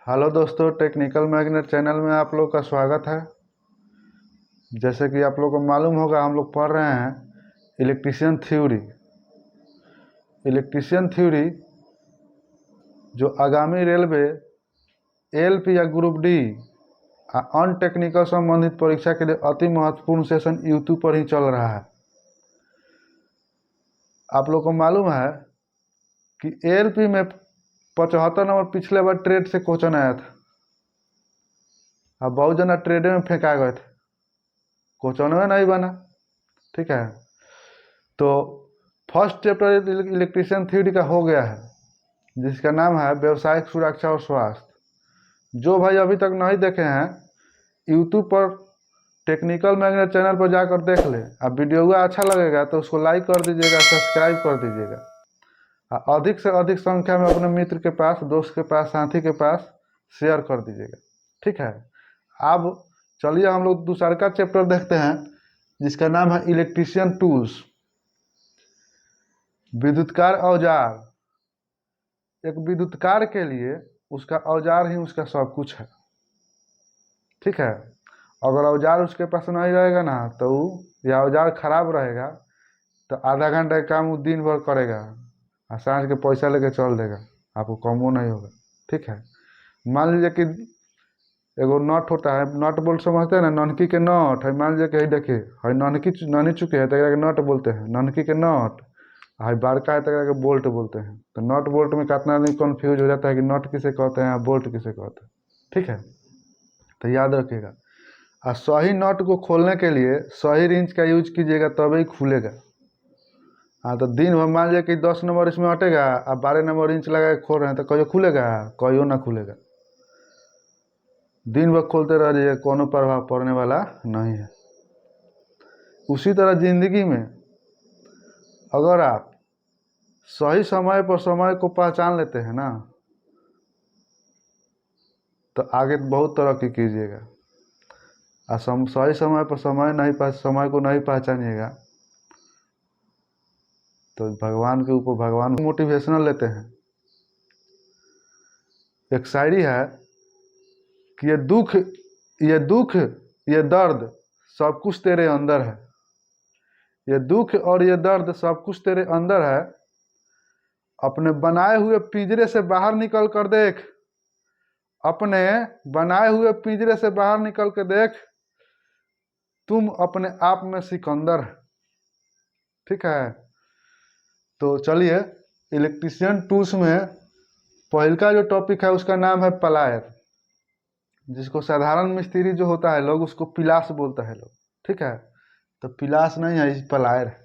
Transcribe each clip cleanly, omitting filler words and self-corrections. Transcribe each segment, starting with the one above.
Hello दोस्तों, technical magnet channel में आप लोग का स्वागत है। जैसे कि आप लोग को मालूम होगा, हम लोग पढ़ रहे हैं इलेक्ट्रिशियन थ्योरी। इलेक्ट्रिशियन थ्योरी जो आगामी रेलवे एलपी या ग्रुप डी अन टेक्निकल संबंधित परीक्षा के लिए अति महत्वपूर्ण सेशन यूट्यूब पर ही चल रहा है। आप लोग को मालूम है कि एलपी में 75 नंबर पिछले बार ट्रेड से क्वेश्चन आया था। अब बहुत जना ट्रेड में फेंका गए थे, क्वेश्चन में नहीं बना। ठीक है, तो फर्स्ट चैप्टर इलेक्ट्रिशियन थ्योरी का हो गया है, जिसका नाम है व्यावसायिक सुरक्षा और स्वास्थ्य। जो भाई अभी तक नहीं देखे हैं, यूट्यूब पर टेक्निकल मैग्नेट चैनल पर जाकर देख ले। अब वीडियो अच्छा लगेगा तो उसको लाइक कर दीजिएगा, सब्सक्राइब कर दीजिएगा। अधिक से अधिक संख्या में अपने मित्र के पास, दोस्त के पास, साथी के पास शेयर कर दीजिएगा। ठीक है, अब चलिए हम लोग दूसरा का चैप्टर देखते हैं, जिसका नाम है इलेक्ट्रिशियन टूल्स। विद्युतकार औजार। एक विद्युतकार के लिए उसका औजार ही उसका सब कुछ है। ठीक है, अगर औजार उसके पास नहीं रहेगा ना, तो या औजार खराब रहेगा तो आधा घंटा का काम वो दिन भर करेगा और सांझ के पैसा लेके चल देगा, आपको कमो नहीं होगा। ठीक है, मान लीजिए कि एगो नट होता है, नट बोल्ट समझते हैं ना, ननकी के नट है। मान लीजिए कि देखिए है ननकी ननी चुके हैं तो नट बोलते हैं, ननकी के नट है। बड़का है तो बोल्ट बोलते हैं। तो नट बोल्ट में कितना आदमी कन्फ्यूज हो जाता है कि नट किसे कहते हैं, बोल्ट किसे कहते हैं। ठीक है, तो याद रखिएगा। और सही नट को खोलने के लिए सही रिंच का यूज कीजिएगा, तभी खुलेगा। हाँ, तो दिन भर मान लीजिए कि 10 नंबर इसमें अटेगा, अब 12 नंबर इंच लगा के खोल रहे हैं तो कहियो खुलेगा, कहियो ना खुलेगा। दिन भर खोलते रह जाइए, कोनो प्रभाव पड़ने वाला नहीं है। उसी तरह जिंदगी में अगर आप सही समय पर समय को पहचान लेते हैं ना, तो आगे बहुत तरक्की कीजिएगा। और सही समय पर समय को नहीं पहचानिएगा तो भगवान के ऊपर भगवान मोटिवेशनल लेते हैं। एक शायरी है कि ये दर्द सब कुछ तेरे अंदर है। ये दुख और ये दर्द सब कुछ तेरे अंदर है। अपने बनाए हुए पिंजरे से बाहर निकल कर देख। अपने बनाए हुए पिंजरे से बाहर निकल के देख, तुम अपने आप में सिकंदर है। ठीक है, तो चलिए इलेक्ट्रिशियन टूल्स में पहला जो टॉपिक है उसका नाम है प्लायर, जिसको साधारण मिस्त्री जो होता है लोग उसको पिलास बोलता है लोग। ठीक है, तो पिलास नहीं है, प्लायर है।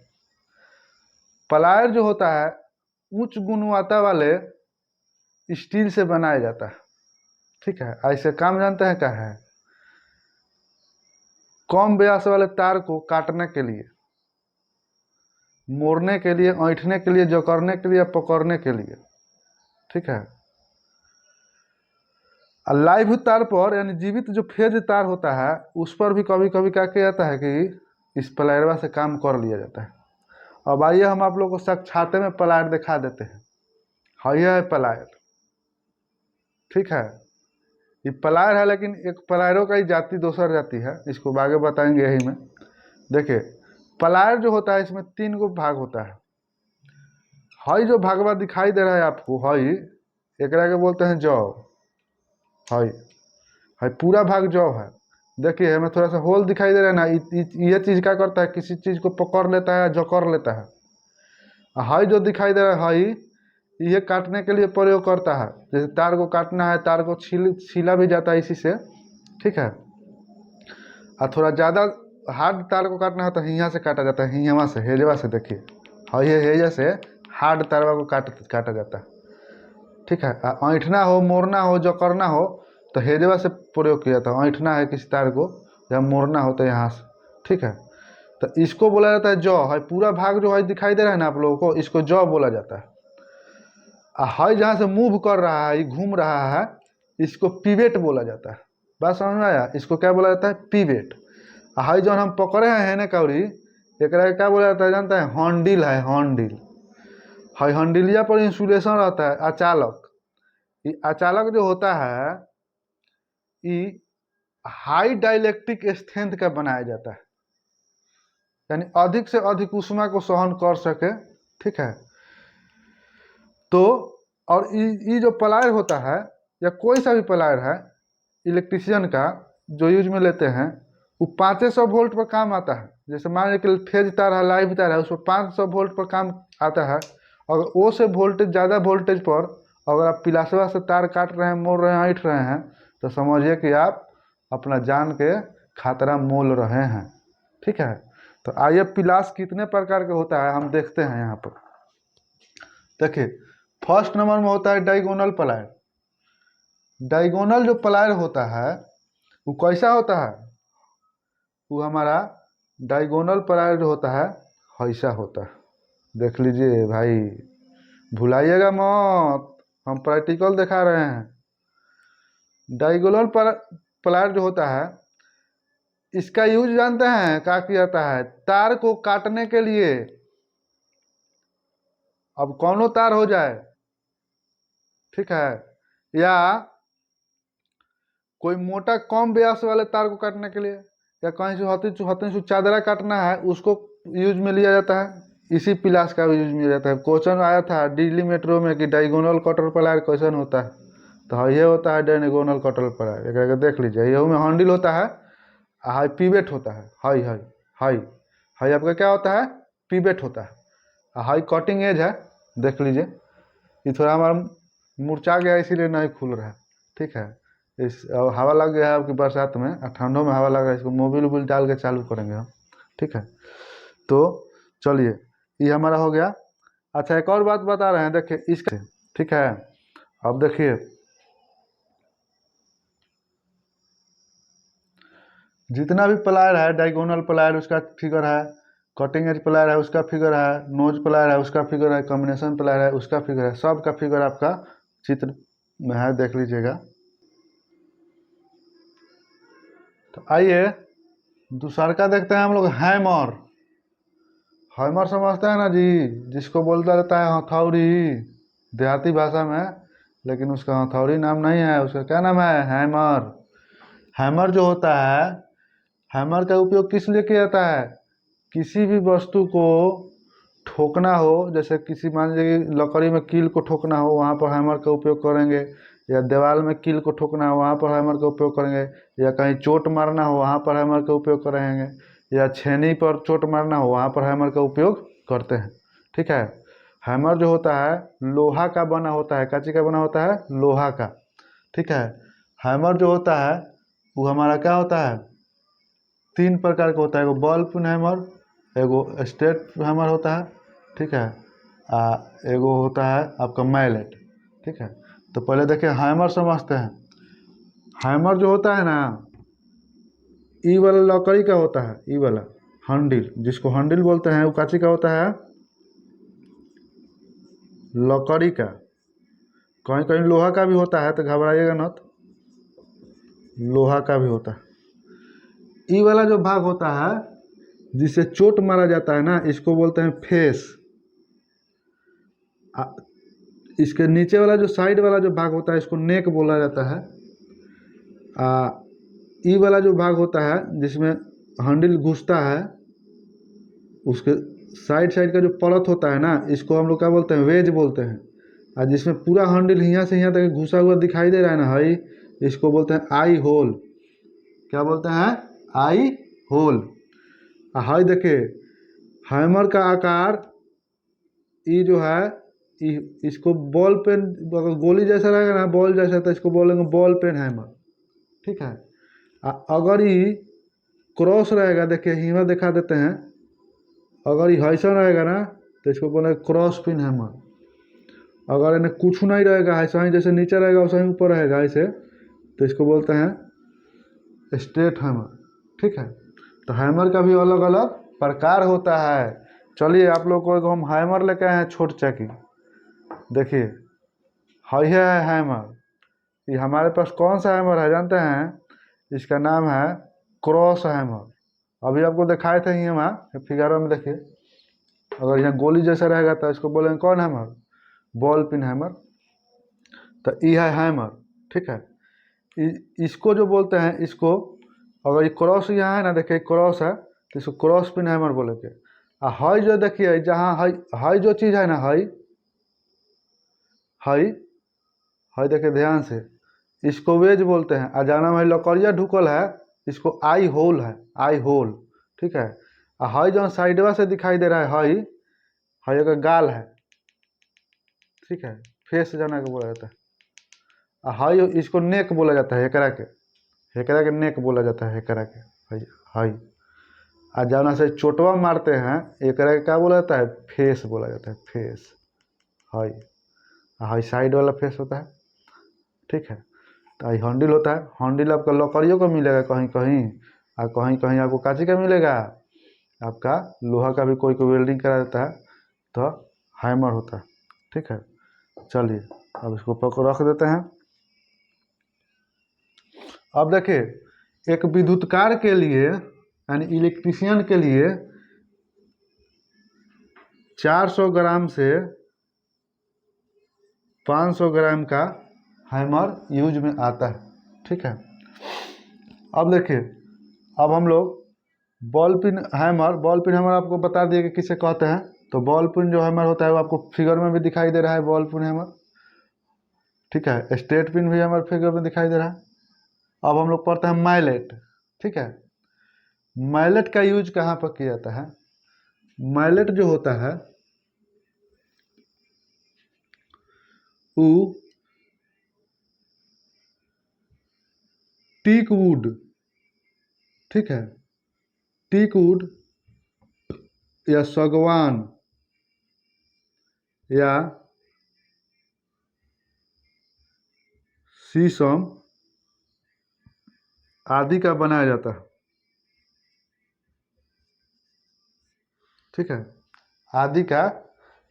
प्लायर जो होता है उच्च गुणवत्ता वाले स्टील से बनाया जाता है। ठीक है, ऐसे काम जानते हैं क्या है? कम व्यास वाले तार को काटने के लिए, मोड़ने के लिए, ऐंठने के लिए, जकड़ने के लिए, पकड़ने के लिए। ठीक है, लाइव तार पर यानी जीवित जो फेज तार होता है उस पर भी कभी कभी क्या किया जाता है कि इस प्लायरवा से काम कर लिया जाता है। अब आइए हम आप लोग को साक्षाते में प्लायर दिखा देते हैं। हाँ, यह है प्लायर। ठीक है, ये प्लायर है, लेकिन एक प्लायरों का ही जाति दूसर जाति है, इसको आगे बताएंगे यही में। देखिए, प्लायर जो होता है इसमें 3 गो भाग होता है। हई जो भागवा दिखाई दे रहा है आपको, हई एकरा के बोलते हैं जौ। हई हई पूरा भाग जौ है। देखिए हमें थोड़ा सा होल दिखाई दे रहा है ना, ये चीज क्या करता है, किसी चीज को पकड़ लेता है, जकड़ लेता है। हई जो दिखाई दे रहा है, हई ये काटने के लिए प्रयोग करता है। जैसे तार को काटना है, तार को छीला भी जाता है इसी से। ठीक है, और थोड़ा ज़्यादा हार्ड तार को काटना है तो हियाँ से काटा जाता है, हियाँ से, हेजवा से। देखिए हाँ, ये हेजा से हार्ड तारवा को काटा जाता है। ठीक है, ऐंठना हो, मोड़ना हो, जकड़ना हो तो हेजवा से प्रयोग किया जाता है। ऐंठना है किसी तार को या मोड़ना हो तो यहाँ से। ठीक है, तो इसको बोला जाता है जौ। है पूरा भाग जो है दिखाई दे रहा है ना आप लोगों को, इसको जौ बोला जाता है। है जहाँ से मूव कर रहा है, घूम रहा है, इसको पिवेट बोला जाता है। बात समझ में आया? इसको क्या बोला जाता है? पिवेट। है जो हम पकड़े हैं ना कौड़ी, एक क्या बोला जाता है जानता है? हॉन्डिल है, हॉन्डिल है। हॉन्डिलिया पर इंसुलेशन रहता है। अचालक, ये अचालक जो होता है ये हाई डाइलेक्ट्रिक स्ट्रेंथ का बनाया जाता है, यानी अधिक से अधिक ऊष्मा को सहन कर सके। ठीक है, तो और ये जो प्लायर होता है या कोई सा भी प्लायर है इलेक्ट्रिशियन का जो यूज में लेते हैं, वो 500 वोल्ट पर काम आता है। जैसे मान लीजिए कि फेज तार है, लाइव तार है, उस पर 500 वोल्ट पर काम आता है। और वो से वोल्टेज ज़्यादा वोल्टेज पर अगर आप पिलासवा से तार काट रहे हैं, मोड़ रहे हैं, ऐंठ रहे हैं, तो समझिए कि आप अपना जान के खतरा मोल रहे हैं। ठीक है, तो आइए पिलास कितने प्रकार के होता है हम देखते हैं यहाँ पर। देखिए, फर्स्ट नंबर में होता है डायगोनल प्लायर। डायगोनल जो प्लायर होता है वो कैसा होता है, वो हमारा डायगोनल प्लायर जो होता है ऐसा होता है। देख लीजिए भाई, भुलाइएगा मत, हम प्रैक्टिकल दिखा रहे हैं। डायगोनल प्लायर जो होता है, इसका यूज जानते हैं क्या किया जाता है? तार को काटने के लिए। अब कौनो तार हो जाए, ठीक है, या कोई मोटा कम व्यास वाले तार को काटने के लिए, या कहीं से हथी से चादरा काटना है, उसको यूज में लिया जाता है। इसी पिलास का यूज में जाता है। क्वेश्चन आया था दिल्ली मेट्रो में कि डायगोनल कटर प्लायर क्वेश्चन होता है, तो ये होता है डायगोनल कटर प्लायर। एक देख लीजिए, ये में हैंडल होता है, हाई पिवेट होता है, हाई हाई हाई हाई आपका क्या होता है? पिवेट होता है। हाई कटिंग एज है, देख लीजिए। ये थोड़ा हमारा मुरझा गया इसीलिए नहीं खुल रहा है। ठीक है, इस हवा लग गया है आपकी बरसात में, ठंडों में हवा लग रहा है, इसको मोबिल वोबिल डाल के चालू करेंगे हम। ठीक है, तो चलिए, ये हमारा हो गया। अच्छा, एक और बात बता रहे हैं, देखिए इसका। ठीक है, अब देखिए, जितना भी प्लायर है, डायगोनल प्लायर उसका फिगर है, कटिंग एज प्लायर है उसका फिगर है, नोज प्लायर है उसका फिगर है, कॉम्बिनेशन प्लायर है उसका फिगर है, सब का फिगर आपका चित्र में है, देख लीजिएगा। तो आइए दूसरा का देखते हैं हम लोग, हैमर। हैमर समझते हैं ना जी, जिसको बोलता रहता है हथौड़ी देहाती भाषा में, लेकिन उसका हथौड़ी नाम नहीं है, उसका क्या नाम है? हैमर। हैमर जो होता है, हैमर का उपयोग किस लिए किया जाता है? किसी भी वस्तु को ठोकना हो, जैसे किसी मान लीजिए लकड़ी में कील को ठोकना हो, वहाँ पर हैमर का उपयोग करेंगे। या दीवार में कील को ठोकना हो, वहाँ पर हैमर का उपयोग करेंगे। या कहीं चोट मारना हो, वहाँ पर हैमर का उपयोग करेंगे। या छेनी पर चोट मारना हो, वहाँ पर हैमर का उपयोग करते हैं। ठीक है, हैमर जो होता है लोहा का बना होता है। कांची का बना होता है? लोहा का। ठीक है, हैमर जो होता है वो हमारा क्या होता है? 3 प्रकार का होता है। एगो बॉल पिन हैमर, एगो स्ट्रेट हैमर होता है, ठीक है, एगो होता है आपका मैलेट। ठीक है, तो पहले देखिए हैमर समझते हैं। हैमर जो होता है ना, ई वाला लकड़ी का होता है, ई वाला हैंडल, जिसको हैंडल बोलते हैं, वो कांची का होता है? लकड़ी का। कहीं कहीं लोहा का भी होता है, तो घबराइएगा मत, लोहा का भी होता है। ई वाला जो भाग होता है जिससे चोट मारा जाता है ना, इसको बोलते हैं फेस। इसके नीचे वाला जो साइड वाला जो भाग होता है, इसको नेक बोला जाता है। ई वाला जो भाग होता है जिसमें हैंडल घुसता है, उसके साइड साइड का जो परत होता है ना, इसको हम लोग क्या बोलते हैं? वेज बोलते हैं। और जिसमें पूरा हैंडल यहाँ से यहाँ तक घुसा हुआ दिखाई दे रहा है ना, हाई, इसको बोलते हैं आई होल। क्या बोलते हैं? आई होल। हाई देखिए, हैमर का आकार ये जो है, इसको बॉल पेन, अगर गोली जैसा रहेगा ना, बॉल जैसा, तो इसको बोलेंगे बॉल पेन हैमर। ठीक है, अगर ये क्रॉस रहेगा, देखिए हिमा दिखा देते हैं, अगर ये ऐसा रहेगा ना, तो इसको बोलेंगे क्रॉस पिन हैमर। अगर इन्हें कुछ नहीं रहेगा, ऐसा ही जैसे नीचे रहेगा वैसा ही ऊपर रहेगा ऐसे, तो इसको बोलते हैं स्ट्रेट हैमर। ठीक है, तो हैमर का भी अलग अलग प्रकार होता है। चलिए आप लोग को एक हम हैमर लेके आए हैं, छोट चक्की। देखिए, है हैमर। ये हमारे पास कौन सा हैमर है जानते हैं? इसका नाम है क्रॉस हैमर। अभी आपको दिखाए थे यहाँ फिगर में, देखिए, अगर यहाँ गोली जैसा रहेगा तो इसको बोलेंगे कौन हैमर? Ball pin hammer. तो ये है हैमर। ठीक है, इसको जो बोलते हैं, इसको अगर ये क्रॉस यहाँ है ना, देखिए क्रॉस है तो इसको क्रॉस पिन हैमर बोले के। हई जो देखिए जहाँ हई हई जो चीज़ है ना, हई हई हई देखिए ध्यान से, इसको वेज बोलते हैं। आ जाना में लकड़िया ढुकल है, इसको आई होल है, आई होल। ठीक है। हई जो साइडवा से दिखाई दे रहा है, हई हई का गाल है। ठीक है, फेस जाना के बोला जाता है। हई इसको नेक बोला जाता है, एकरा के नेक बोला जाता है, एकरा के हई हई। आ जाना से चोटवा मारते हैं, एकरा के क्या बोला जाता है, फेस बोला जाता है, फेस। हई हई साइड वाला फेस होता है। ठीक है। तो ये हैंडल होता है, हैंडल आपका लकड़ियों का मिलेगा कहीं कहीं, और कहीं कहीं आपको कांची का मिलेगा, आपका लोहा का भी कोई कोई वेल्डिंग करा देता है, तो हैमर होता है। ठीक है। चलिए अब इसको पकड़ रख देते हैं। अब देखिए एक विद्युतकार के लिए यानी इलेक्ट्रीशियन के लिए 400 ग्राम से 500 ग्राम का हैमर यूज में आता है। ठीक है। अब देखिए, अब हम लोग बॉल पिन हैमर आपको बता दिए कि किसे कहते हैं। तो बॉल पिन जो हैमर होता है वो आपको फिगर में भी दिखाई दे रहा है, बॉल पिन हैमर। ठीक है। स्ट्रेट पिन भी हैमर फिगर में दिखाई दे रहा है। अब हम लोग पढ़ते हैं माइलेट। ठीक है। माइलेट का यूज कहाँ पर किया जाता है? माइलेट जो होता है वो टीक वुड, ठीक है, टीक वुड या सागवान या शीशम आदि का बनाया जाता है। ठीक है। आदि का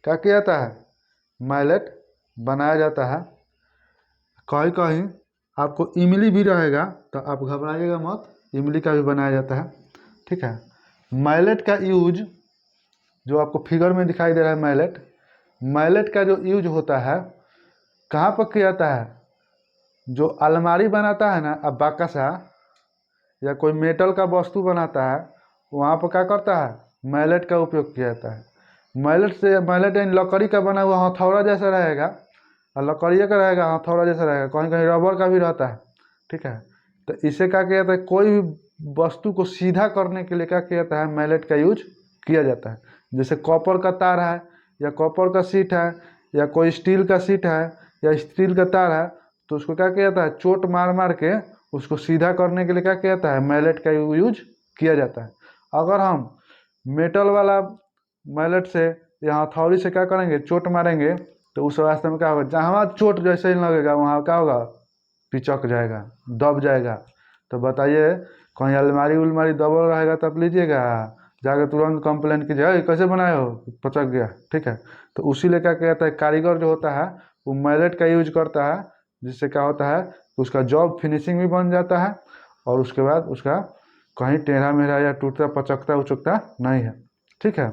क्या किया जाता है? माइलेट बनाया जाता है। कहीं कहीं आपको इमली भी रहेगा तो आप घबराइएगा मत, इमली का भी बनाया जाता है। ठीक है। माइलेट का यूज जो आपको फिगर में दिखाई दे रहा है, माइलेट का जो यूज होता है कहाँ पर किया जाता है? जो अलमारी बनाता है ना, अब बाकसा या कोई मेटल का वस्तु बनाता है, वहाँ पर क्या करता है? माइलेट का उपयोग किया जाता है। माइलेट यानी लकड़ी का बना हुआ हथौड़ा जैसा रहेगा, और लकड़िया का रहेगा, हथौड़ा जैसा रहेगा, कहीं कहीं रबर का भी रहता है। ठीक है। तो इसे क्या किया जाता है? कोई भी वस्तु को सीधा करने के लिए क्या किया जाता है? माइलेट का यूज किया जाता है। जैसे कॉपर का तार है, या कॉपर का सीट है, या कोई स्टील का सीट है, या स्टील का तार है, तो उसको क्या किया जाता है? चोट मार मार के उसको सीधा करने के लिए क्या किया जाता है? माइलेट का यूज किया जाता है। अगर हम मेटल वाला माइलेट से या हथौड़ी से क्या करेंगे? चोट मारेंगे, तो उस रास्ते में क्या होगा? जहाँ चोट जैसे ही लगेगा वहाँ क्या होगा? पिचक जाएगा, दब जाएगा। तो बताइए, कहीं अलमारी उलमारी दबल रहेगा तब लीजिएगा, जाकर तुरंत कंप्लेंट कीजिएगा, "ये कैसे बनाए हो, पचक गया"। ठीक है। तो उसी लिए क्या कहता है, कारीगर जो होता है वो माइलेट का यूज करता है, जिससे क्या होता है उसका जॉब फिनिशिंग भी बन जाता है, और उसके बाद उसका कहीं टेढ़ा मेढ़ा या टूटता पचकता उचकता नहीं है। ठीक है।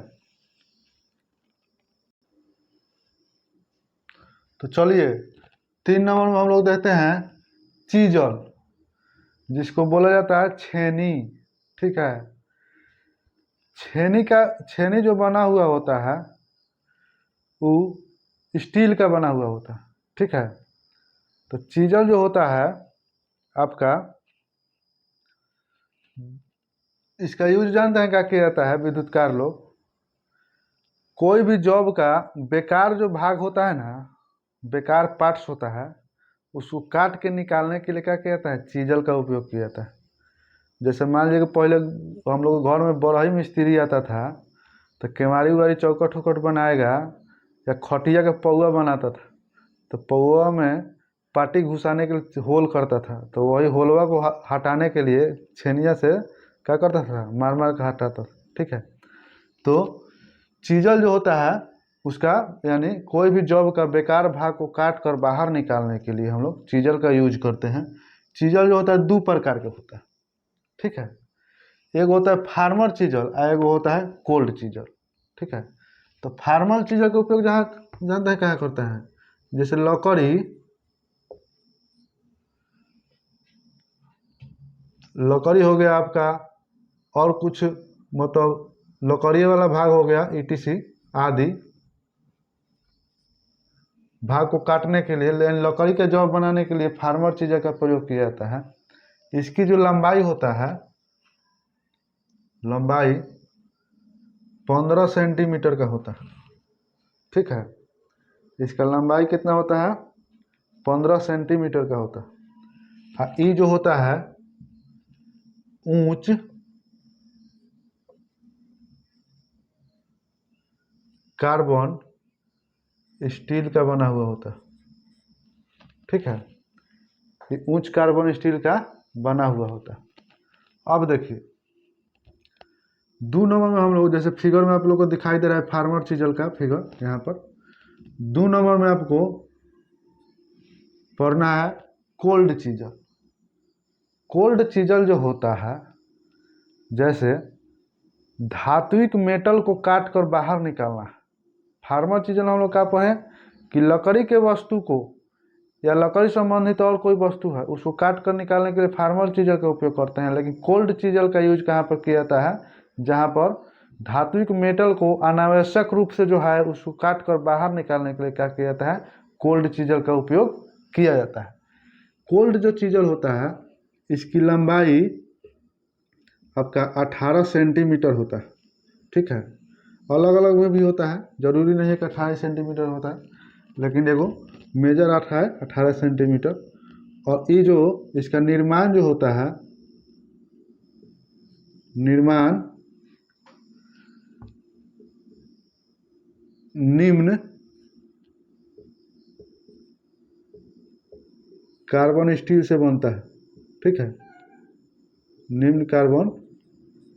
तो चलिए 3 नंबर में हम लोग देखते हैं चीजल, जिसको बोला जाता है छेनी। ठीक है। छेनी जो बना हुआ होता है वो स्टील का बना हुआ होता है। ठीक है। तो चीजल जो होता है आपका, इसका यूज जानते हैं क्या किया जाता है विद्युतकार लोग? कोई भी जॉब का बेकार जो भाग होता है ना, बेकार पार्ट्स होता है, उसको काट के निकालने के लिए क्या किया जाता है? चीजल का उपयोग किया जाता है। जैसे मान लीजिए कि पहले हम लोग घर में बड़ा मिस्त्री आता था, तो केवाड़ी उवाड़ी चौकट उकट बनाएगा, या खटिया का पौआ बनाता था, तो पौआ में पाटी घुसाने के लिए होल करता था, तो वही होलवा को हटाने के लिए छेनिया से क्या करता था? मार मार के हटाता था। ठीक है। तो चीजल जो होता है उसका यानी कोई भी जॉब का बेकार भाग को काट कर बाहर निकालने के लिए हम लोग चीजल का यूज करते हैं। चीजल जो होता है 2 प्रकार के होता है। ठीक है। एक होता है फार्मर चीजल और एक होता है कोल्ड चीजल। ठीक है। तो फार्मर चीजल का उपयोग जहाँ जानते हैं क्या करते हैं? जैसे लकड़ी लकड़ी हो गया आपका, और कुछ मतलब लकड़ी वाला भाग हो गया, ईटीसी आदि भाग को काटने के लिए, लकड़ी के जॉब बनाने के लिए फार्मर चीज़र का प्रयोग किया जाता है। इसकी जो लंबाई होता है, लंबाई 15 सेंटीमीटर का होता है। ठीक है, इसका लंबाई कितना होता है? 15 सेंटीमीटर का होता है। ये जो होता है ऊंच कार्बन स्टील का बना हुआ होता है। ठीक है, ये उच्च कार्बन स्टील का बना हुआ होता है। अब देखिए 2 नंबर में हम लोग, जैसे फिगर में आप लोग को दिखाई दे रहा है फार्मर चीजल का फिगर, यहाँ पर 2 नंबर में आपको पढ़ना है कोल्ड चीजल। कोल्ड चीजल जो होता है, जैसे धात्विक मेटल को काट कर बाहर निकालना है। फार्मर चीजल हम लोग क्या पढ़े कि लकड़ी के वस्तु को या लकड़ी संबंधित और कोई वस्तु है उसको काट कर निकालने के लिए फार्मर चीजल का उपयोग करते हैं। लेकिन कोल्ड चीजल का यूज कहाँ पर किया जाता है? जहाँ पर धात्विक मेटल को अनावश्यक रूप से जो है उसको काट कर बाहर निकालने के लिए क्या किया जाता है? कोल्ड चीजल का उपयोग किया जाता है। कोल्ड जो चीजल होता है, इसकी लंबाई आपका 18 सेंटीमीटर होता है। ठीक है, अलग अलग में भी होता है, जरूरी नहीं है कि 18 सेंटीमीटर होता है, लेकिन देखो मेजर 18 सेंटीमीटर। और ये जो इसका निर्माण जो होता है, निर्माण निम्न कार्बन स्टील से बनता है। ठीक है, निम्न कार्बन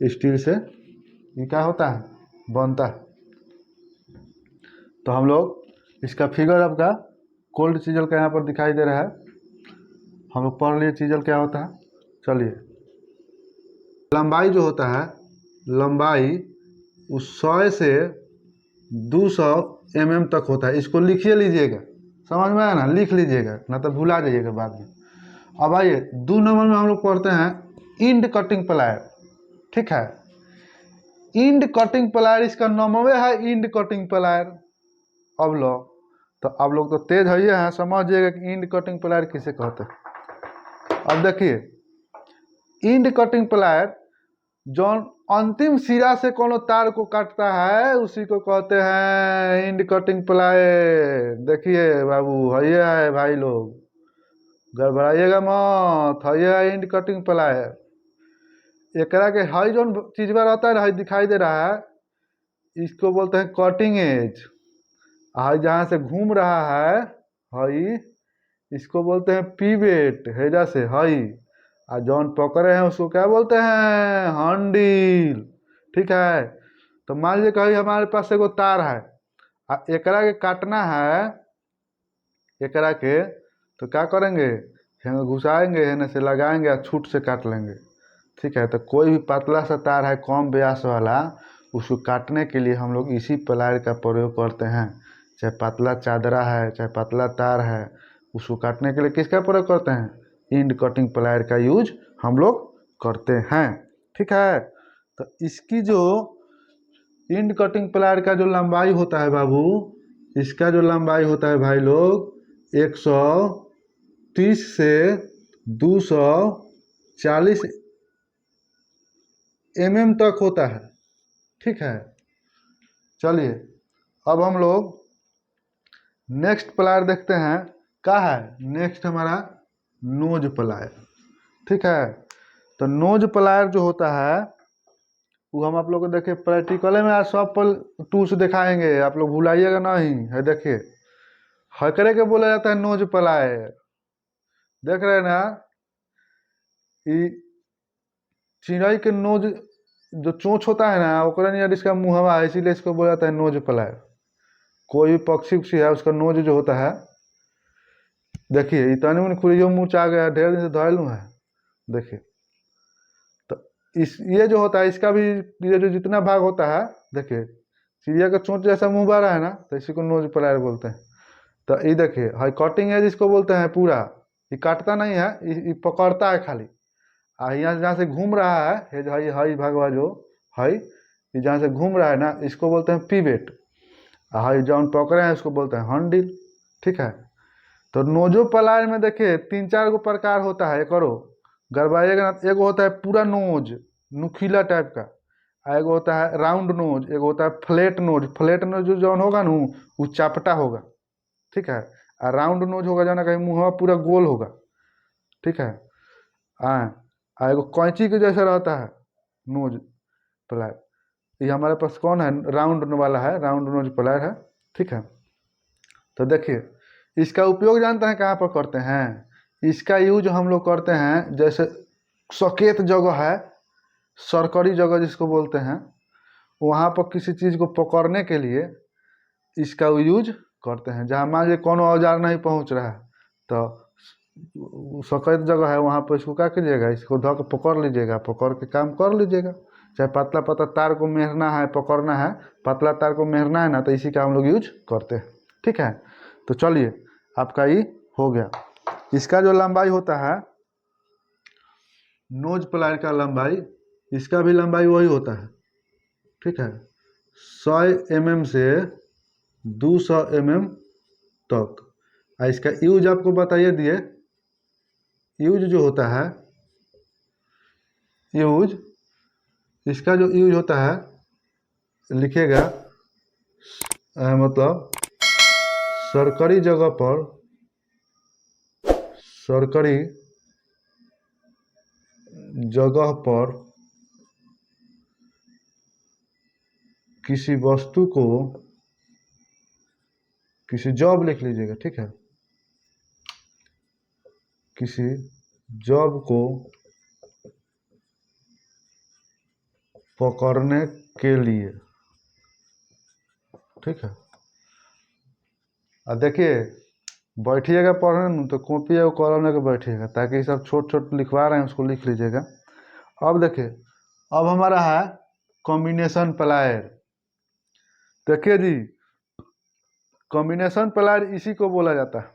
स्टील से ये क्या होता है? बनता है। तो हम लोग इसका फिगर आपका कोल्ड चीजल का यहाँ पर दिखाई दे रहा है। हम लोग पढ़ लिए चीजल क्या होता है। चलिए, लंबाई जो होता है, लंबाई उस 100 से 200 mm तक होता है। इसको लिखिए लीजिएगा, समझ में आया ना? लिख लीजिएगा, ना तो भुला जाइएगा बाद में। अब आइए 2 नंबर में हम लोग पढ़ते हैं इंड कटिंग प्लायर। ठीक है, इंड कटिंग प्लायर, इसका नामवे है इंड कटिंग प्लायर। अब लो, तो अब लोग तो तेज है, हैं, समझ जाइएगा कि इंड कटिंग प्लायर किसे कहते हैं। अब देखिए इंड कटिंग प्लायर जो अंतिम सिरा से कोनो तार को काटता है उसी को कहते हैं इंड कटिंग प्लायर। देखिए बाबू, है भाई लोग, गड़बड़ाइएगा मत, है इंड कटिंग प्लायर। एकरा के हई जो चीजवा रहता है, हई दिखाई दे रहा है, इसको बोलते हैं कटिंग एज। हई जहाँ से घूम रहा है, हई इसको बोलते हैं पीवेट, हेजा से हई। और जौन पकड़े हैं उसको क्या बोलते हैं? हंडील। ठीक है, तो मान लीजिए कहीं हमारे पास एगो तार है और एकरा के काटना है, एकरा के तो क्या करेंगे? हेने घुसाएंगे, हेने से लगाएंगे और छूट से काट लेंगे। ठीक है, तो कोई भी पतला सा तार है कम व्यास वाला, उसको काटने के लिए हम लोग इसी प्लायर का प्रयोग करते हैं। चाहे पतला चादरा है, चाहे पतला तार है, उसको काटने के लिए किसका प्रयोग करते हैं? इंड कटिंग प्लायर का यूज हम लोग करते हैं। ठीक है, तो इसकी जो इंड कटिंग प्लायर का जो लंबाई होता है बाबू, इसका जो लंबाई होता है भाई लोग 130 से 240 mm तक होता है। ठीक है, चलिए अब हम लोग नेक्स्ट प्लायर देखते हैं। क्या है नेक्स्ट? हमारा नोज प्लायर। ठीक है, तो नोज प्लायर जो होता है वो हम आप लोग को देखिए प्रैक्टिकल में आज सब पर टूल्स दिखाएंगे, आप लोग भुलाइएगा नहीं है। देखिए हकरे के बोला जाता है नोज प्लायर, देख रहे हैं ना? ये चिड़ै के नोज जो चोंच होता है ना, ओकरा नियर इसका मुहवा है, इसीलिए इसको बोला जाता है नोज प्लायर। कोई भी पक्षी उक्षी है उसका नोज जो होता है, देखिए इतने में खुरियो मुँह आ गया, ढेर दिन से धोलू है। देखिए तो इस ये जो होता है इसका भी, ये जो जितना भाग होता है, देखिए चिड़िया का चोंच जैसा मुंह बारा है ना, तो इसी को नोज प्लायर बोलते हैं। तो ये देखिए हाई कटिंग एज इसको बोलते हैं पूरा, ये काटता नहीं है, ये पकड़ता है खाली। यहाँ जहाँ से घूम रहा है ये हई हई भगवा जो हई ये जहाँ से घूम रहा है ना इसको बोलते हैं पिवेट। हई जौन पकड़े हैं उसको बोलते हैं हॉन्डिल। ठीक है, तो नोजो प्लायर में देखिए 3-4 गो प्रकार होता है। करो गड़बड़ाइएगा ना। एगो होता है पूरा नोज नुकीला टाइप का, एगो होता है राउंड नोज, एगो होता है फ्लैट नोज। फ्लैट नोज जो होगा ना वो चापटा होगा। ठीक है, और राउंड नोज होगा जो ना कहीं मुँहवा पूरा गोल होगा। ठीक है, हाँ एगो कैंची के जैसा रहता है नोज प्लायर। ये हमारे पास कौन है, राउंड वाला है, राउंड नोज प्लायर है। ठीक है, तो देखिए इसका उपयोग जानते हैं कहाँ पर करते हैं। इसका यूज हम लोग करते हैं जैसे सकेत जगह है, सरकरी जगह जिसको बोलते हैं, वहाँ पर किसी चीज़ को पकड़ने के लिए इसका यूज करते हैं। जहाँ मान लीजिए कोनो औजार नहीं पहुँच रहा है तो सकेत जगह है वहाँ पर इसको क्या कीजिएगा, इसको धो के पकड़ लीजिएगा, पकड़ के काम कर लीजिएगा। चाहे पतला पतला तार को मेहरना है, पकड़ना है, पतला तार को मेहरना है ना, तो इसी का हम लोग यूज करते हैं। ठीक है, तो चलिए आपका ये हो गया। इसका जो लंबाई होता है नोज प्लायर का लंबाई, इसका भी लंबाई वही होता है। ठीक है, 100 mm से 200 mm तक। इसका यूज आपको बताइए दिए। यूज जो होता है, यूज इसका जो यूज होता है लिखिएगा, मतलब सरकारी जगह पर, सरकारी जगह पर किसी वस्तु को, किसी जॉब लिख लीजिएगा। ठीक है, किसी जॉब को पकड़ने के लिए। ठीक है, अब देखिए बैठिएगा पढ़ने तो कॉपी और कलम लेकर बैठिएगा, ताकि ये सब छोट छोट लिखवा रहे हैं उसको लिख लीजिएगा। अब देखिए अब हमारा है कॉम्बिनेशन प्लायर। देखिए जी कॉम्बिनेशन प्लायर इसी को बोला जाता है।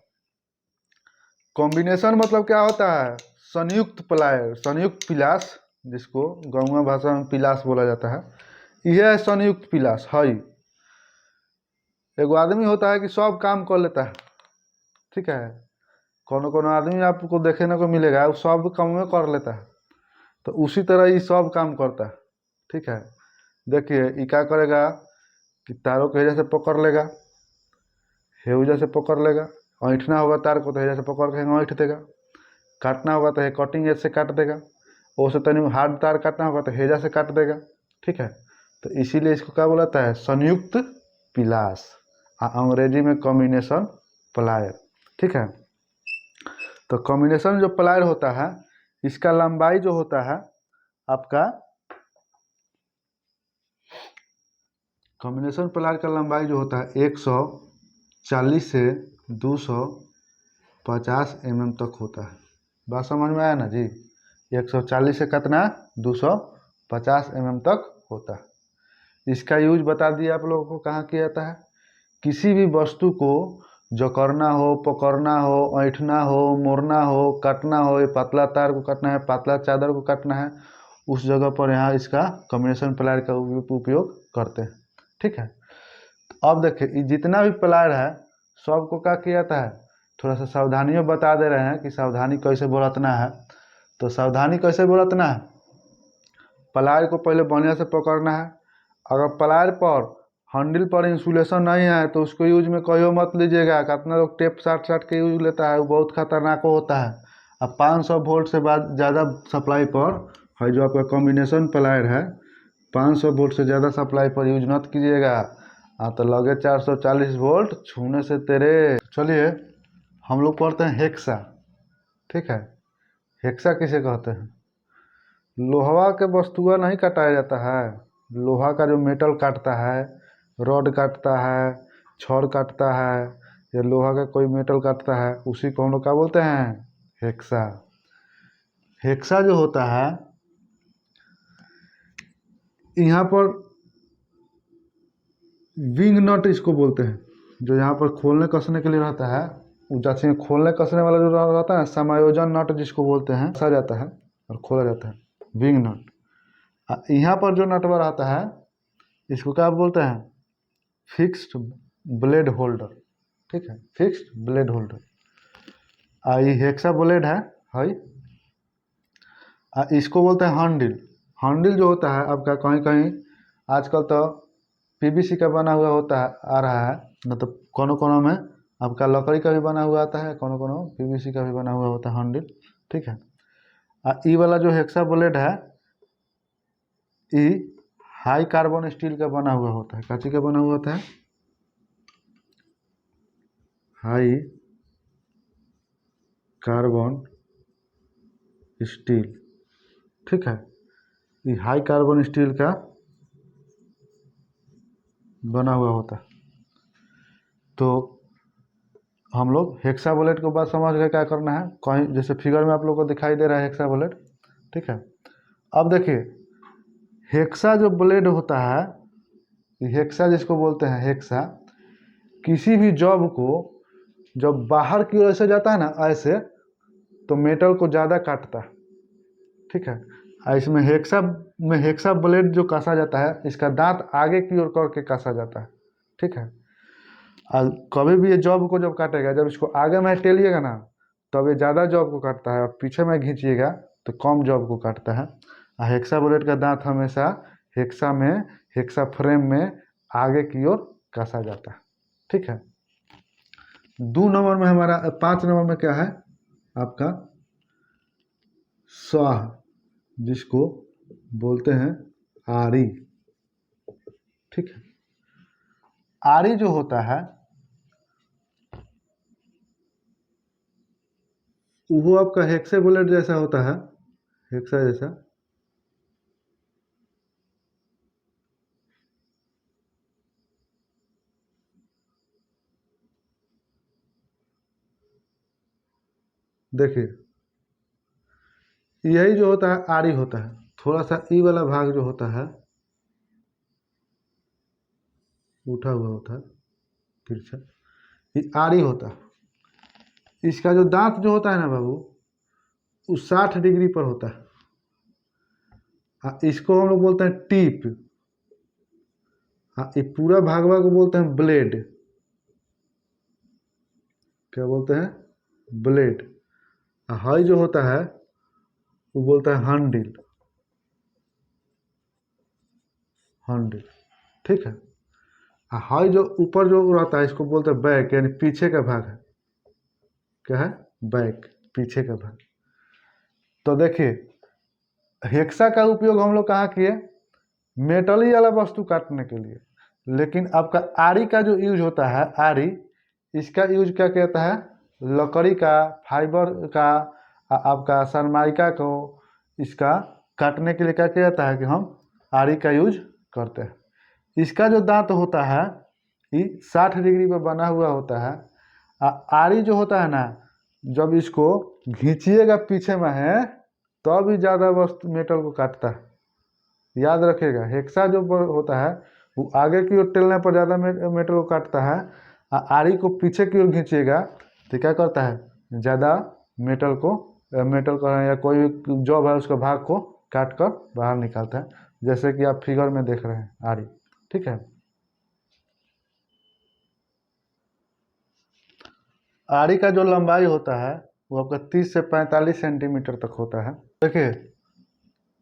कॉम्बिनेशन मतलब क्या होता है, संयुक्त प्लायर, संयुक्त पिलास, जिसको गाँव भाषा में पिलास बोला जाता है। यह है संयुक्त पिलास। है एगो आदमी होता है कि सब काम कर लेता है। ठीक है, कोनो कोनो आदमी आपको देखने को मिलेगा वो सब काम में कर लेता है, तो उसी तरह ये सब काम करता है। ठीक है, देखिए ये क्या करेगा कि तारों को हेजा से पकड़ लेगा, हेजा से पकड़ लेगा, ऐंठना होगा तार को तो हेजा से पकड़ के ऐंठ देगा, काटना होगा तो कटिंग एज से काट देगा, उससे तनी हार्ड तार काटना होगा तो हेजा से काट देगा। ठीक है, तो इसीलिए इसको क्या बोला जाता है, संयुक्त पिलास, अंग्रेजी में कॉम्बिनेशन प्लायर। ठीक है, तो कॉम्बिनेशन जो प्लायर होता है इसका लंबाई जो होता है आपका, कॉम्बिनेशन प्लायर का लंबाई जो होता है 140 से 250 mm तक होता है। बात समझ में आया ना जी, 140 से कितना 250 mm तक होता है। इसका यूज बता दिया आप लोगों को कहाँ किया जाता है। किसी भी वस्तु को जो करना हो, पकड़ना हो, ऐंठना हो, मोड़ना हो, काटना हो, ये पतला तार को काटना है, पतला चादर को काटना है, उस जगह पर यहाँ इसका कॉम्बिनेशन प्लायर का उपयोग करते हैं। ठीक है, तो अब देखिए ये जितना भी प्लायर है सबको क्या किया जाता है, थोड़ा सा सावधानियों बता दे रहे हैं कि सावधानी कैसे बरतना है। तो सावधानी कैसे बरतना है, प्लायर को पहले बढ़िया से पकड़ना है। अगर प्लायर पर हैंडल पर इंसुलेशन नहीं है तो उसको यूज में कहियो मत लीजिएगा। कितना लोग टेप साट के यूज लेता है, वो बहुत खतरनाक होता है। अब 500 वोल्ट से बाद ज़्यादा सप्लाई पर है जो आपका कॉम्बिनेशन प्लायर है, 500 वोल्ट से ज़्यादा सप्लाई पर यूज मत कीजिएगा। तो लगे 440 वोल्ट छूने से तेरे। चलिए हम लोग पढ़ते हैं हेक्सा। ठीक है, हेक्सा किसे कहते हैं, लोहा के वस्तुआ नहीं काटाया जाता है, लोहा का जो मेटल काटता है, रॉड काटता है, छड़ काटता है, या लोहा का कोई मेटल काटता है, उसी को हम लोग क्या बोलते हैं, हेक्सा। हेक्सा जो होता है यहाँ पर विंग नट इसको बोलते हैं, जो यहाँ पर खोलने कसने के लिए रहता है। जैसे खोलने कसने वाला जो रहता है समायोजन नट जिसको बोलते हैं, सा जाता है। और खोला जाता है, विंग नट। यहाँ पर जो नटवर आता है इसको क्या बोलते हैं, फिक्स्ड ब्लेड होल्डर, ठीक है, फिक्स्ड ब्लेड होल्डर। ये हेक्सा ब्लेड है हाई। इसको बोलते हैं हैंडल। हैंडल जो होता है आपका कहीं कहीं आजकल तो पीवीसी का बना हुआ होता है, आ रहा है, मतलब कोनो कोनो में आपका लकड़ी का भी बना हुआ आता है, कोनो कोनो पीवीसी का भी बना हुआ होता है हैंडल, ठीक है। ई वाला जो हेक्सा ब्लेड है ई हाई कार्बन स्टील का बना हुआ होता है। कांची का बना हुआ होता है, हाई कार्बन स्टील, ठीक है। ये हाई कार्बन स्टील का बना हुआ होता है। तो हम लोग हेक्सा ब्लेड को बात समझ गए क्या करना है, कहीं जैसे फिगर में आप लोग को दिखाई दे रहा है हेक्सा ब्लेड, ठीक है। अब देखिए हेक्सा जो ब्लेड होता है, हेक्सा जिसको बोलते हैं हेक्सा, किसी भी जॉब को जब बाहर की ओर से जाता है ना ऐसे, तो मेटल को ज़्यादा काटता है, ठीक है। इसमें हेक्सा ब्लेड जो कसा जाता है, इसका दांत आगे की ओर करके कसा जाता है, ठीक है। और कभी भी ये जॉब को जब काटेगा, जब इसको आगे में टेलिएगा ना तब ये ज़्यादा जॉब को काटता है, और पीछे में खींचिएगा तो कम जॉब को काटता है। और हेक्सा ब्लेड का दांत हमेशा हेक्सा फ्रेम में आगे की ओर कसा जाता है, ठीक है। 2 नंबर में हमारा 5 नंबर में क्या है आपका स्वाह, जिसको बोलते हैं आरी, ठीक है। आरी जो होता है वो आपका हेक्सा ब्लेड जैसा होता है, हेक्सा जैसा। देखिए यही जो होता है आरी होता है। थोड़ा सा ई वाला भाग जो होता है उठा हुआ होता है तिरछा, ये आरी होता है। इसका जो दांत जो होता है ना बाबू, वो 60 डिग्री पर होता है। इसको हम लोग बोलते हैं टिप। हाँ, ये पूरा भागवा को बोलते हैं ब्लेड। क्या बोलते हैं, ब्लेड। हाई जो होता है वो बोलता है हैंडल, हैंडल, ठीक है। हाई जो ऊपर जो रहता है इसको बोलते हैं बैक, यानी पीछे का भाग है। क्या है, बैक, पीछे का भाग। तो देखिए हेक्सा का उपयोग हम लोग कहाँ किए, मेटली वाला वस्तु काटने के लिए। लेकिन आपका आरी का जो यूज होता है, आरी, इसका यूज क्या कहता है, लकड़ी का, फाइबर का, आपका सनमाइका को इसका काटने के लिए क्या किया जाता है कि हम आरी का यूज करते हैं। इसका जो दांत होता है ये 60 डिग्री पर बना हुआ होता है। आरी जो होता है ना, जब इसको घींचिएगा पीछे में है तब ही ज़्यादा वस्तु मेटल को काटता है। याद रखिएगा हेक्सा जो होता है वो आगे की ओर टेलने पर ज़्यादा मेटल को काटता है, आरी को पीछे की ओर खींचिएगा तो क्या करता है, ज़्यादा मेटल का या कोई भी जॉब है उसका भाग को काट कर बाहर निकालता है, जैसे कि आप फिगर में देख रहे हैं आरी, ठीक है। आरी का जो लंबाई होता है वो आपका 30 से 45 सेंटीमीटर तक होता है। देखिए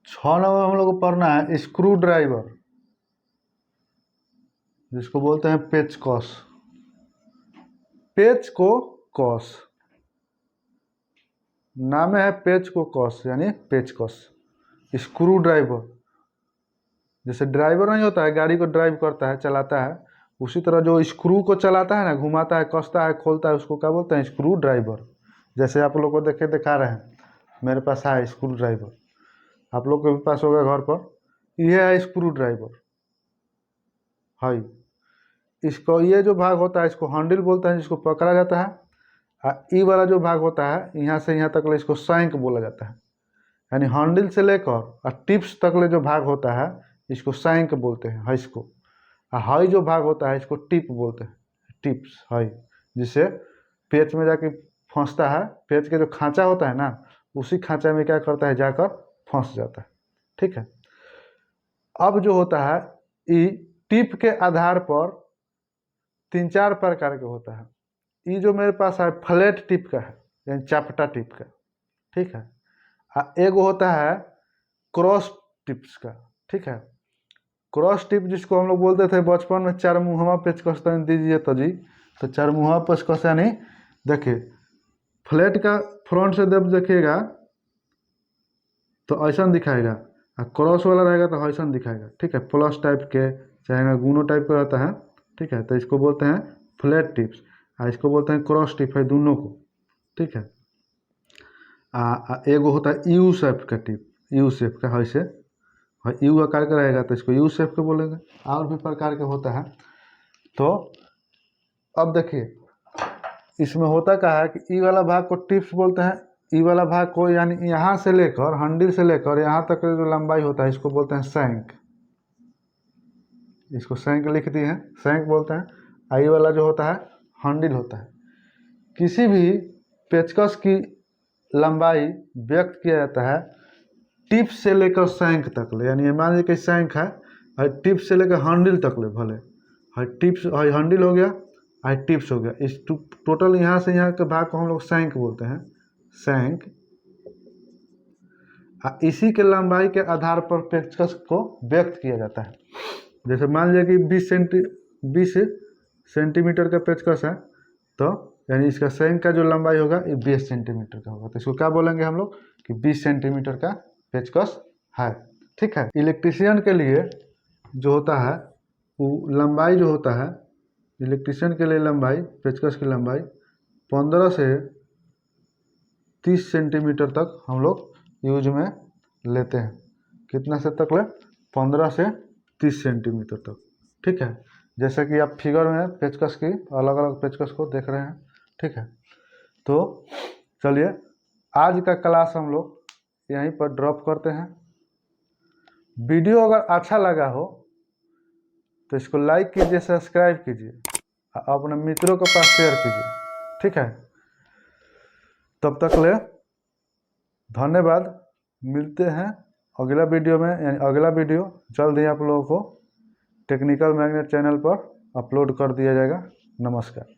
6 नंबर हम लोग को पढ़ना है स्क्रू ड्राइवर, जिसको बोलते हैं पेचकस। पेच को कस, नाम है पेच को कस यानी पेचकस। स्क्रू ड्राइवर, जैसे ड्राइवर नहीं होता है गाड़ी को ड्राइव करता है, चलाता है, उसी तरह जो स्क्रू को चलाता है ना, घुमाता है, कसता है, खोलता है, उसको क्या बोलते हैं, स्क्रू ड्राइवर। जैसे आप लोग को दिखा रहे हैं, मेरे पास है स्क्रू ड्राइवर, आप लोग के भी पास होगा घर पर, यह है स्क्रू ड्राइवर। हाई इसको ये जो भाग होता है इसको हैंडल बोलते हैं, जिसको पकड़ा जाता है। ई वाला जो भाग होता है यहाँ से यहाँ तक इसको सैंक बोला जाता है, यानी हैंडल से लेकर और टिप्स तक जो भाग होता है इसको सैंक बोलते हैं, हाई इसको। हाई जो भाग होता है इसको टिप बोलते हैं, टिप्स हाई, जिससे पेच में जाके फंसता है। पेच के जो खांचा होता है ना उसी खांचा में क्या करता है, जाकर फंस जाता है। ठीक है। अब जो होता है, ये टिप के आधार पर 3-4 प्रकार के होता है। ये जो मेरे पास है फ्लैट टिप का है, यानी चपटा टिप का। ठीक है। एक होता है क्रॉस टिप्स का। ठीक है। क्रॉस टिप जिसको हम लोग बोलते थे बचपन में, चार मुहवा पेचकस दीजिए तो जी, तो चार मुहवा पेचकस यानी देखिए फ्लैट का फ्रंट से जब देखिएगा तो ऐसा दिखाएगा, और क्रॉस वाला रहेगा तो ऐसा दिखाएगा। ठीक है। प्लस टाइप के चाहे गुनो टाइप का रहता है। ठीक है। तो इसको बोलते हैं फ्लैट टिप्स, और इसको बोलते हैं क्रॉस टिप है, दोनों को। ठीक है। एगो होता है यू शेप का टिप, यू शेप का ऐसे यू आकार का रहेगा तो इसको यू शेप के बोलेंगे। और भी प्रकार के होता है। तो अब देखिए इसमें होता क्या है कि ई वाला भाग को टिप्स बोलते हैं, ई वाला भाग को यानी यहाँ से लेकर हैंडल से लेकर यहाँ तक जो लंबाई होता है इसको बोलते हैं सैंक। इसको सैंक लिख दिए हैं, सैंक बोलते हैं। आई वाला जो होता है हैंडल होता है। किसी भी पेचकस की लंबाई व्यक्त किया जाता है टिप से लेकर सैंक तक ले, यानी मान लीजिए कि सैंक है और टिप से लेकर हैंडल तक ले, भले और टिप्स और हैंडल हो गया और टिप्स हो गया, इस टोटल यहाँ से यहाँ के भाग को हम लोग सैंक बोलते हैं, सैंक। इसी के लंबाई के आधार पर पेचकस को व्यक्त किया जाता है। जैसे मान लीजिए कि 20 सेंटीमीटर का पेचकस है, तो यानी इसका सैंक का जो लंबाई होगा ये 20 सेंटीमीटर का होगा। तो इसको क्या बोलेंगे हम लोग कि 20 सेंटीमीटर का पेचकस है। ठीक है। इलेक्ट्रीशियन के लिए जो होता है वो लंबाई जो होता है, इलेक्ट्रीशियन के लिए लंबाई, पेचकस की लंबाई 15 से 30 सेंटीमीटर तक हम लोग यूज में लेते हैं। कितना से तक ले, 15 से 30 सेंटीमीटर तक। ठीक है। जैसे कि आप फिगर में पेचकस की अलग अलग पेचकस को देख रहे हैं। ठीक है। तो चलिए आज का क्लास हम लोग यहीं पर ड्रॉप करते हैं। वीडियो अगर अच्छा लगा हो तो इसको लाइक कीजिए, सब्सक्राइब कीजिए, अपने मित्रों के पास शेयर कीजिए। ठीक है। तब तक ले धन्यवाद। मिलते हैं अगला वीडियो में, यानी अगला वीडियो जल्द ही आप लोगों को टेक्निकल मैग्नेट चैनल पर अपलोड कर दिया जाएगा। नमस्कार।